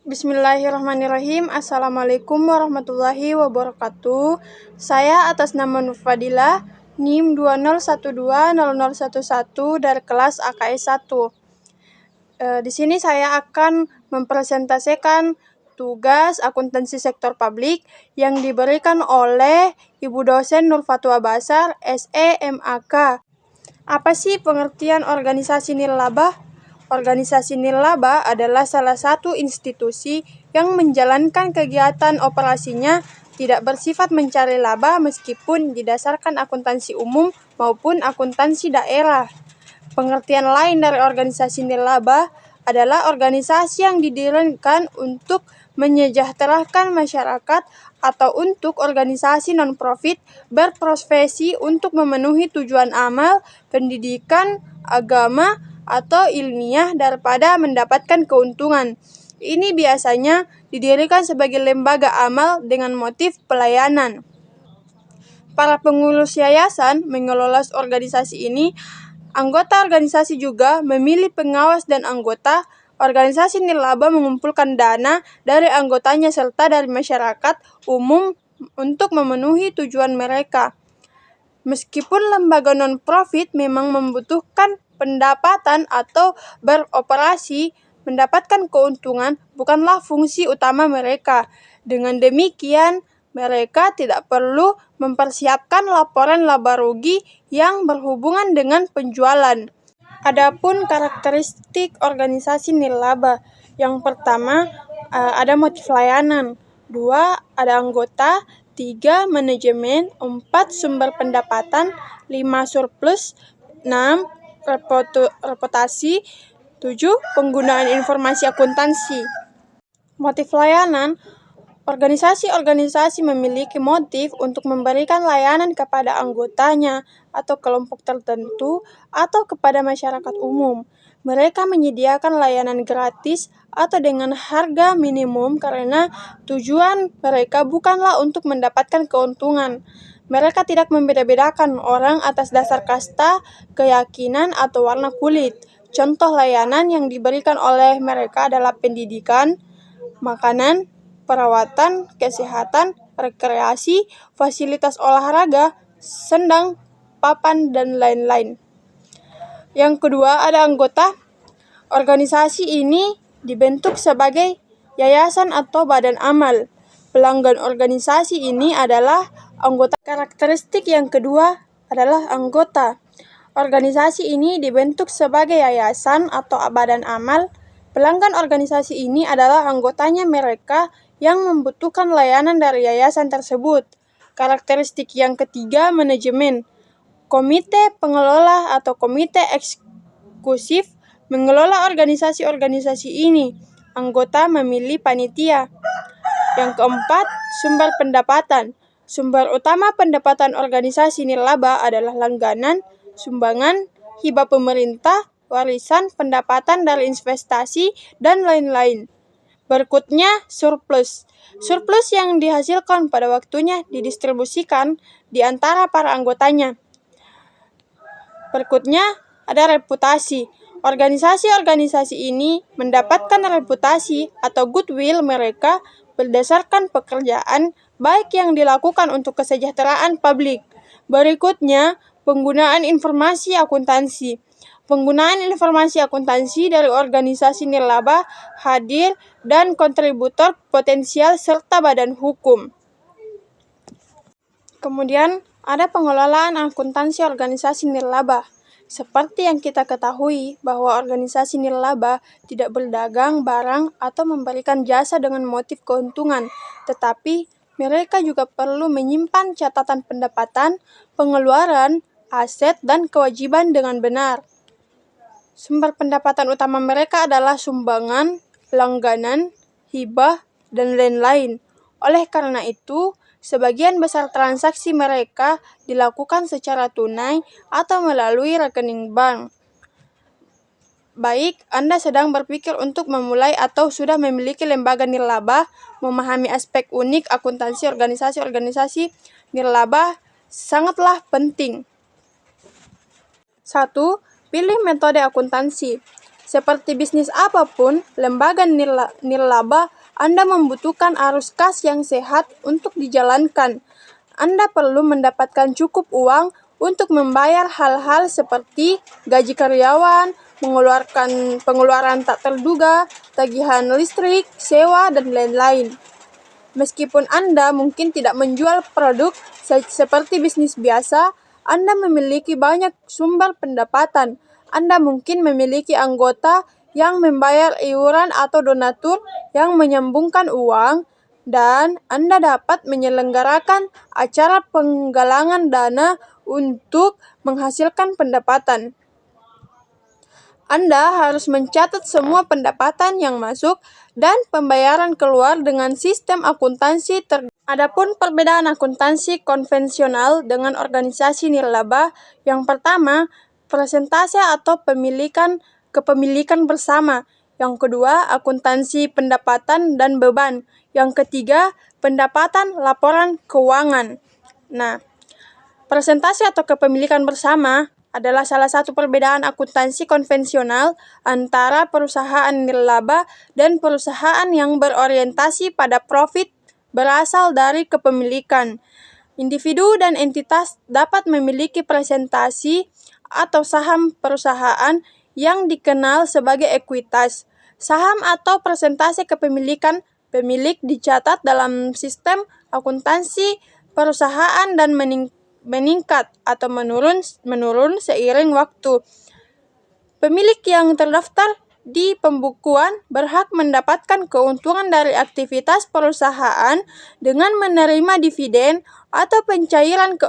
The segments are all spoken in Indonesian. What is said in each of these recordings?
Bismillahirrahmanirrahim. Assalamualaikum warahmatullahi wabarakatuh. Saya atas nama Nur Fadilah, NIM 20120011 dari kelas AKS 1. Di sini saya akan mempresentasikan tugas akuntansi sektor publik yang diberikan oleh Ibu dosen Nur Fatwa Basar, SE MAK. Apa sih pengertian organisasi nirlaba? Organisasi nirlaba adalah salah satu institusi yang menjalankan kegiatan operasinya tidak bersifat mencari laba meskipun didasarkan akuntansi umum maupun akuntansi daerah. Pengertian lain dari organisasi nirlaba adalah organisasi yang didirikan untuk menyejahterakan masyarakat atau untuk organisasi non-profit berprofesi untuk memenuhi tujuan amal, pendidikan, agama, atau ilmiah daripada mendapatkan keuntungan. Ini biasanya didirikan sebagai lembaga amal dengan motif pelayanan. Para pengurus yayasan mengelola organisasi ini. Anggota organisasi juga memilih pengawas dan anggota. Organisasi nirlaba mengumpulkan dana dari anggotanya serta dari masyarakat umum untuk memenuhi tujuan mereka. Meskipun lembaga non-profit memang membutuhkan pendapatan atau beroperasi, mendapatkan keuntungan bukanlah fungsi utama mereka. Dengan demikian, mereka tidak perlu mempersiapkan laporan laba rugi yang berhubungan dengan penjualan. Adapun karakteristik organisasi nirlaba, yang pertama ada motif layanan, 2 ada anggota, 3 manajemen, 4 sumber pendapatan, 5 surplus, 6 reputasi, 7 penggunaan informasi akuntansi. Motif layanan. Organisasi-organisasi memiliki motif untuk memberikan layanan kepada anggotanya atau kelompok tertentu atau kepada masyarakat umum. Mereka menyediakan layanan gratis atau dengan harga minimum karena tujuan mereka bukanlah untuk mendapatkan keuntungan. Mereka tidak membeda-bedakan orang atas dasar kasta, keyakinan, atau warna kulit. Contoh layanan yang diberikan oleh mereka adalah pendidikan, makanan, perawatan, kesehatan, rekreasi, fasilitas olahraga, sendang, papan, dan lain-lain. Yang kedua ada anggota. Organisasi ini dibentuk sebagai yayasan atau badan amal. Pelanggan organisasi ini adalah anggota. Karakteristik yang kedua adalah anggota. Organisasi ini dibentuk sebagai yayasan atau badan amal. Pelanggan organisasi ini adalah anggotanya mereka yang membutuhkan layanan dari yayasan tersebut. Karakteristik yang ketiga, manajemen. Komite pengelola atau komite eksekutif mengelola organisasi-organisasi ini. Anggota memilih panitia. Yang keempat, sumber pendapatan. Sumber utama pendapatan organisasi nirlaba adalah langganan, sumbangan, hibah pemerintah, warisan, pendapatan dari investasi, dan lain-lain. Berikutnya, surplus. Surplus yang dihasilkan pada waktunya didistribusikan di antara para anggotanya. Berikutnya, ada reputasi. Organisasi-organisasi ini mendapatkan reputasi atau goodwill mereka berdasarkan pekerjaan baik yang dilakukan untuk kesejahteraan publik. Berikutnya, penggunaan informasi akuntansi. Penggunaan informasi akuntansi dari organisasi nirlaba, hadir, dan kontributor potensial serta badan hukum. Kemudian, ada pengelolaan akuntansi organisasi nirlaba. Seperti yang kita ketahui bahwa organisasi nirlaba tidak berdagang barang atau memberikan jasa dengan motif keuntungan, tetapi mereka juga perlu menyimpan catatan pendapatan, pengeluaran, aset, dan kewajiban dengan benar. Sumber pendapatan utama mereka adalah sumbangan, langganan, hibah, dan lain-lain. Oleh karena itu, sebagian besar transaksi mereka dilakukan secara tunai atau melalui rekening bank. Baik, Anda sedang berpikir untuk memulai atau sudah memiliki lembaga nirlaba, memahami aspek unik akuntansi organisasi-organisasi nirlaba sangatlah penting. 1. Pilih metode akuntansi. Seperti bisnis apapun, lembaga nirlaba, Anda membutuhkan arus kas yang sehat untuk dijalankan. Anda perlu mendapatkan cukup uang untuk membayar hal-hal seperti gaji karyawan, mengeluarkan pengeluaran tak terduga, tagihan listrik, sewa, dan lain-lain. Meskipun Anda mungkin tidak menjual produk seperti bisnis biasa, Anda memiliki banyak sumber pendapatan. Anda mungkin memiliki anggota yang membayar iuran atau donatur yang menyambungkan uang, dan Anda dapat menyelenggarakan acara penggalangan dana untuk menghasilkan pendapatan. Anda harus mencatat semua pendapatan yang masuk dan pembayaran keluar dengan sistem akuntansi Adapun perbedaan akuntansi konvensional dengan organisasi nirlaba, yang pertama, persentase atau kepemilikan bersama. Yang kedua, akuntansi pendapatan dan beban. Yang ketiga, pendapatan laporan keuangan. Nah, persentase atau kepemilikan bersama adalah salah satu perbedaan akuntansi konvensional antara perusahaan nirlaba dan perusahaan yang berorientasi pada profit berasal dari kepemilikan. Individu dan entitas dapat memiliki presentasi atau saham perusahaan yang dikenal sebagai ekuitas. Saham atau persentase kepemilikan pemilik dicatat dalam sistem akuntansi perusahaan dan meningkat atau menurun seiring waktu. Pemilik yang terdaftar di pembukuan berhak mendapatkan keuntungan dari aktivitas perusahaan dengan menerima dividen atau pencarian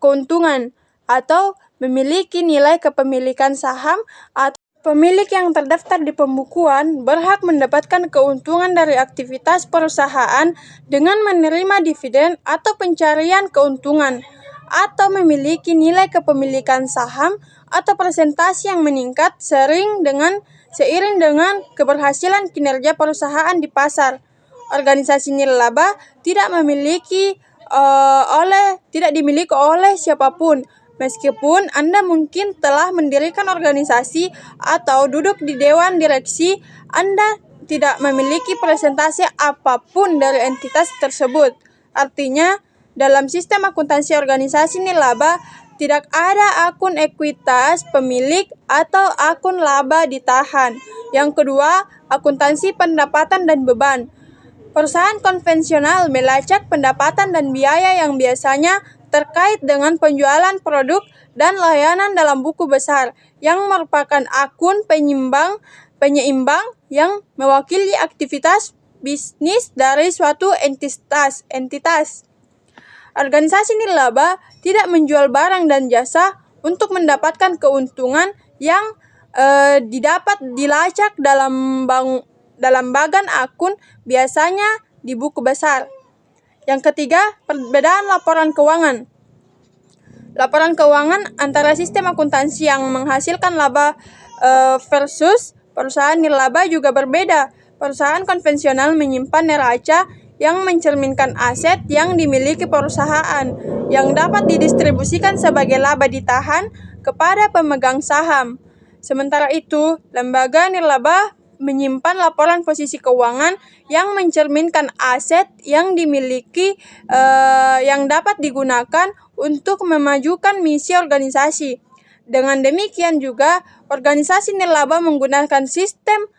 keuntungan, atau memiliki nilai kepemilikan saham. Atau pemilik yang terdaftar di pembukuan berhak mendapatkan keuntungan dari aktivitas perusahaan dengan menerima dividen atau pencarian keuntungan, atau memiliki nilai kepemilikan saham atau persentase yang meningkat seiring dengan keberhasilan kinerja perusahaan di pasar. Organisasi nirlaba tidak dimiliki oleh siapapun. Meskipun Anda mungkin telah mendirikan organisasi atau duduk di dewan direksi, Anda tidak memiliki presentase apapun dari entitas tersebut. Artinya, dalam sistem akuntansi organisasi nirlaba, tidak ada akun ekuitas pemilik atau akun laba ditahan. Yang kedua, akuntansi pendapatan dan beban. Perusahaan konvensional melacak pendapatan dan biaya yang biasanya terkait dengan penjualan produk dan layanan dalam buku besar, yang merupakan akun penyeimbang yang mewakili aktivitas bisnis dari suatu entitas. Organisasi nirlaba tidak menjual barang dan jasa untuk mendapatkan keuntungan yang didapat dilacak dalam bagan akun, biasanya di buku besar. Yang ketiga, perbedaan laporan keuangan. Laporan keuangan antara sistem akuntansi yang menghasilkan laba versus perusahaan nirlaba juga berbeda. Perusahaan konvensional menyimpan neraca yang mencerminkan aset yang dimiliki perusahaan, yang dapat didistribusikan sebagai laba ditahan kepada pemegang saham. Sementara itu, lembaga nirlaba menyimpan laporan posisi keuangan yang mencerminkan aset yang dimiliki yang dapat digunakan untuk memajukan misi organisasi. Dengan demikian juga, organisasi nirlaba menggunakan sistem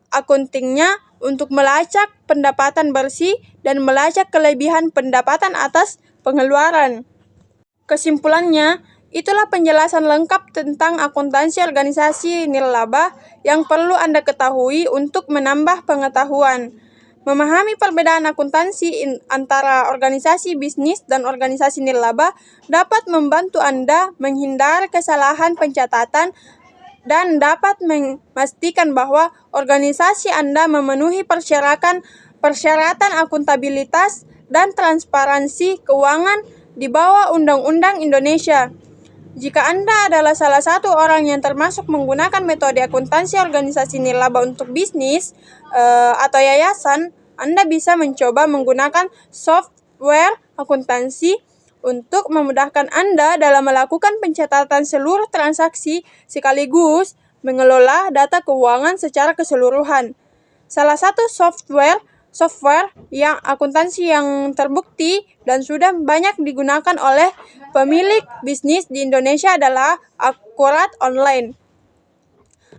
accounting-nya untuk melacak pendapatan bersih dan melacak kelebihan pendapatan atas pengeluaran. Kesimpulannya, itulah penjelasan lengkap tentang akuntansi organisasi nirlaba yang perlu Anda ketahui untuk menambah pengetahuan. Memahami perbedaan akuntansi antara organisasi bisnis dan organisasi nirlaba dapat membantu Anda menghindari kesalahan pencatatan dan dapat memastikan bahwa organisasi Anda memenuhi persyaratan akuntabilitas dan transparansi keuangan di bawah Undang-Undang Indonesia. Jika Anda adalah salah satu orang yang termasuk menggunakan metode akuntansi organisasi nirlaba untuk bisnis atau yayasan, Anda bisa mencoba menggunakan software akuntansi untuk memudahkan Anda dalam melakukan pencatatan seluruh transaksi sekaligus mengelola data keuangan secara keseluruhan. Salah satu software yang akuntansi yang terbukti dan sudah banyak digunakan oleh pemilik bisnis di Indonesia adalah Akurat Online.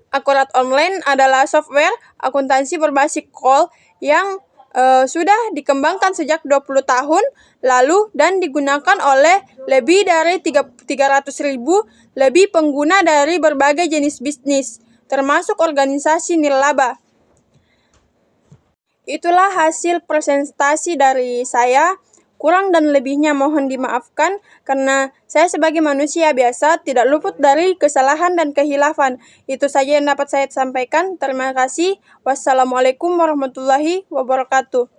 Akurat Online adalah software akuntansi berbasis call yang sudah dikembangkan sejak 20 tahun lalu dan digunakan oleh lebih dari 300.000 lebih pengguna dari berbagai jenis bisnis, termasuk organisasi nirlaba. Itulah hasil presentasi dari saya. Kurang dan lebihnya mohon dimaafkan karena saya sebagai manusia biasa tidak luput dari kesalahan dan kehilafan. Itu saja yang dapat saya sampaikan. Terima kasih. Wassalamualaikum warahmatullahi wabarakatuh.